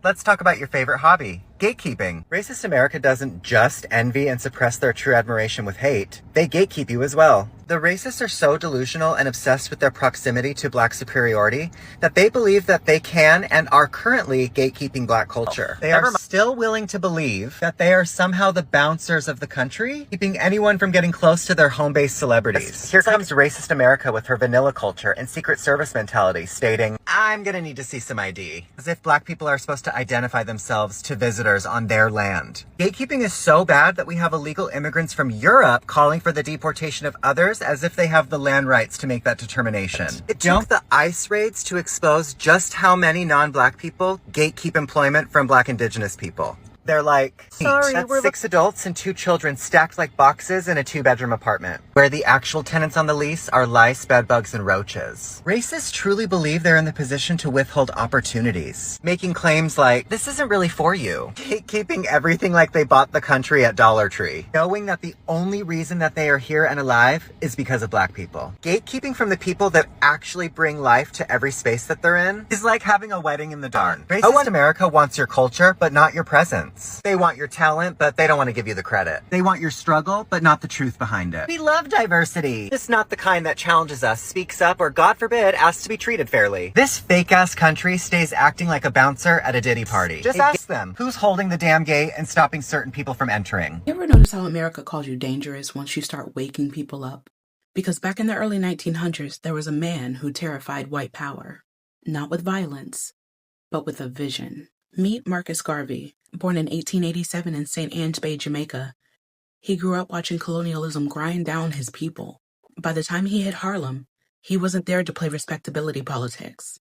Let's talk about your favorite hobby, gatekeeping. Racist America doesn't just envy and suppress their true admiration with hate, they gatekeep you as well. The racists are so delusional and obsessed with their proximity to black superiority that they believe that they can and are currently gatekeeping black culture. They are still willing to believe that they are somehow the bouncers of the country, keeping anyone from getting close to their home-based celebrities. Here comes Racist America with her vanilla culture and Secret Service mentality, stating, I'm gonna need to see some ID. As if black people are supposed to identify themselves to visitors on their land. Gatekeeping is so bad that we have illegal immigrants from Europe calling for the deportation of others as if they have the land rights to make that determination. It took the ICE raids to expose just how many non-black people gatekeep employment from black indigenous people. They're like, sorry, that's 6 adults and 2 children stacked like boxes in a 2-bedroom apartment, where the actual tenants on the lease are lice, bedbugs, and roaches. Racists truly believe they're in the position to withhold opportunities, making claims like, this isn't really for you. Gatekeeping everything like they bought the country at Dollar Tree, knowing that the only reason that they are here and alive is because of black people. Gatekeeping from the people that actually bring life to every space that they're in is like having a wedding in the dark. Racist America wants your culture, but not your presence. They want your talent, but they don't want to give you the credit. They want your struggle, but not the truth behind it. We love diversity. Just not the kind that challenges us, speaks up, or God forbid, asks to be treated fairly. This fake-ass country stays acting like a bouncer at a Diddy party. Just ask them, who's holding the damn gate and stopping certain people from entering? You ever notice how America calls you dangerous once you start waking people up? Because back in the early 1900s, there was a man who terrified white power. Not with violence, but with a vision. Meet Marcus Garvey. Born in 1887 in St. Anne's Bay, Jamaica, he grew up watching colonialism grind down his people. By the time he hit Harlem, he wasn't there to play respectability politics.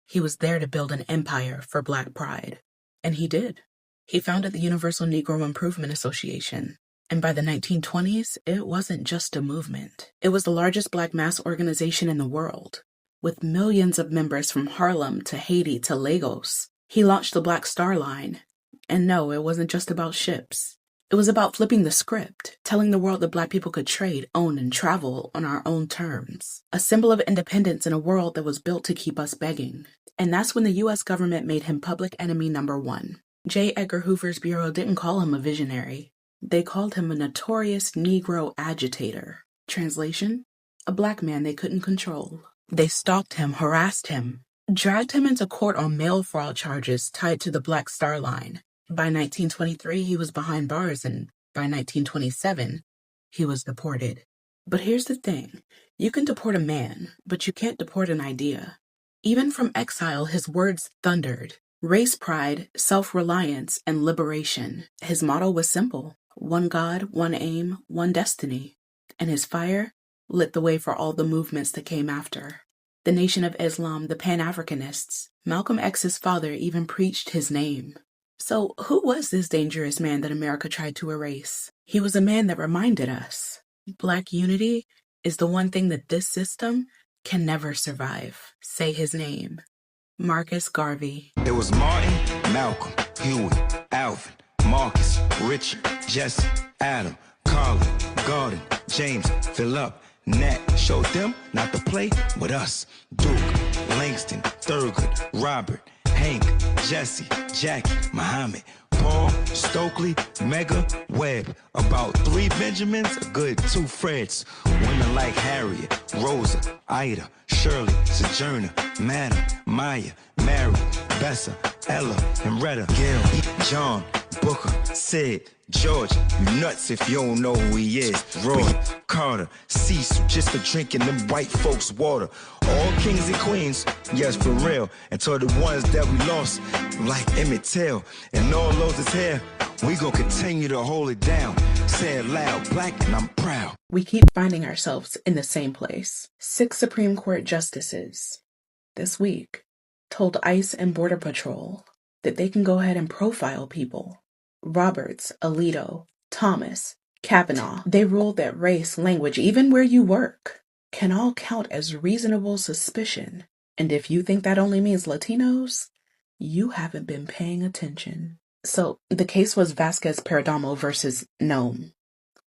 He was there to build an empire for Black pride. And he did. He founded the Universal Negro Improvement Association. And by the 1920s, it wasn't just a movement. It was the largest Black mass organization in the world, with millions of members from Harlem to Haiti to Lagos. He launched the Black Star Line. And no, it wasn't just about ships. It was about flipping the script, telling the world that Black people could trade, own, and travel on our own terms. A symbol of independence in a world that was built to keep us begging. And that's when the U.S. government made him public enemy number 1. J. Edgar Hoover's bureau didn't call him a visionary. They called him a notorious Negro agitator. Translation? A Black man they couldn't control. They stalked him, harassed him, dragged him into court on mail fraud charges tied to the Black Star Line. By 1923, he was behind bars, and by 1927, he was deported. But here's the thing. You can deport a man, but you can't deport an idea. Even from exile, his words thundered. Race pride, self-reliance, and liberation. His motto was simple. One God, one aim, one destiny. And his fire lit the way for all the movements that came after. The Nation of Islam, the Pan-Africanists. Malcolm X's father even preached his name. So who was this dangerous man that America tried to erase? He was a man that reminded us, Black unity is the one thing that this system can never survive. Say his name, Marcus Garvey. It was Martin, Malcolm, Huey, Alvin, Marcus, Richard, Jesse, Adam, Carlin, Gordon, James, Philip, Nat. Showed them not to play with us. Duke, Langston, Thurgood, Robert, Hank, Jesse, Jackie, Muhammad, Paul, Stokely, Mega, Webb. About 3 Benjamins, a good 2 Freds. Women like Harriet, Rosa, Ida, Shirley, Sojourner, Madam, Maya, Mary, Bessa, Ella, and Retta, Gil, John, Booker, Sid, George. You nuts if you don't know who he is. Roy, Carter, Cecil, just for drinking them white folks' water. All kings and queens, yes, for real. Until the ones that we lost, like Emmett Till. And all those is here, we gon' continue to hold it down. Say it loud, Black, and I'm proud. We keep finding ourselves in the same place. 6 Supreme Court justices this week told ICE and Border Patrol that they can go ahead and profile people. Roberts, Alito, Thomas, Kavanaugh. They ruled that race, language, even where you work, can all count as reasonable suspicion. And if you think that only means Latinos, you haven't been paying attention. So the case was Vasquez-Perdomo versus Noem.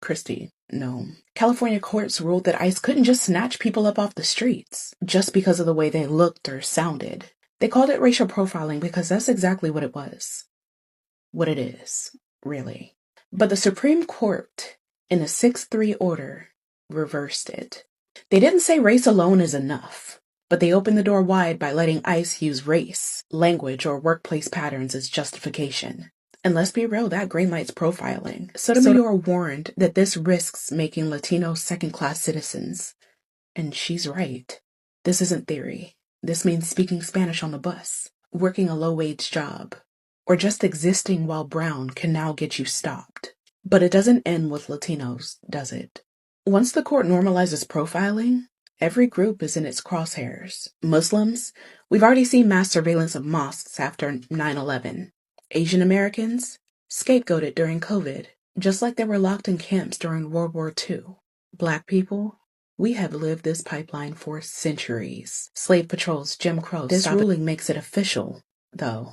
Christy Noem. California courts ruled that ICE couldn't just snatch people up off the streets just because of the way they looked or sounded. They called it racial profiling because that's exactly what it was. What it is, really. But the Supreme Court, in a 6-3 order, reversed it. They didn't say race alone is enough, but they opened the door wide by letting ICE use race, language, or workplace patterns as justification. And let's be real, that greenlights profiling. Sotomayor warned that this risks making Latinos second-class citizens. And she's right. This isn't theory. This means speaking Spanish on the bus, working a low-wage job, or just existing while brown can now get you stopped. But it doesn't end with Latinos, does it? Once the court normalizes profiling, every group is in its crosshairs. Muslims, we've already seen mass surveillance of mosques after 9/11. Asian Americans, scapegoated during COVID, just like they were locked in camps during World War II. Black people, we have lived this pipeline for centuries. Slave patrols, Jim Crow. This ruling makes it official, though.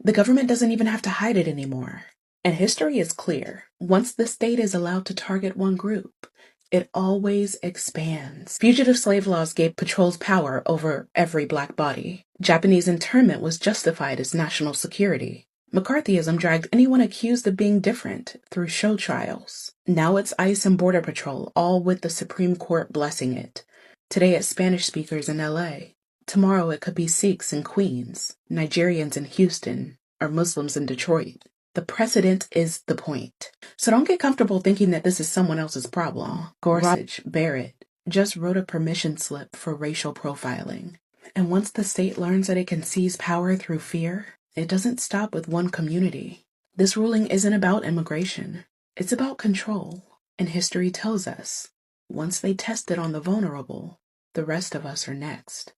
The government doesn't even have to hide it anymore. And history is clear. Once the state is allowed to target one group, it always expands. Fugitive slave laws gave patrols power over every black body. Japanese internment was justified as national security. McCarthyism dragged anyone accused of being different through show trials. Now it's ICE and Border Patrol, all with the Supreme Court blessing it. Today it's Spanish speakers in LA. Tomorrow it could be Sikhs in Queens, Nigerians in Houston, or Muslims in Detroit. The precedent is the point. So don't get comfortable thinking that this is someone else's problem. Gorsuch, Barrett, just wrote a permission slip for racial profiling. And once the state learns that it can seize power through fear, it doesn't stop with one community. This ruling isn't about immigration. It's about control. And history tells us, once they test it on the vulnerable, the rest of us are next.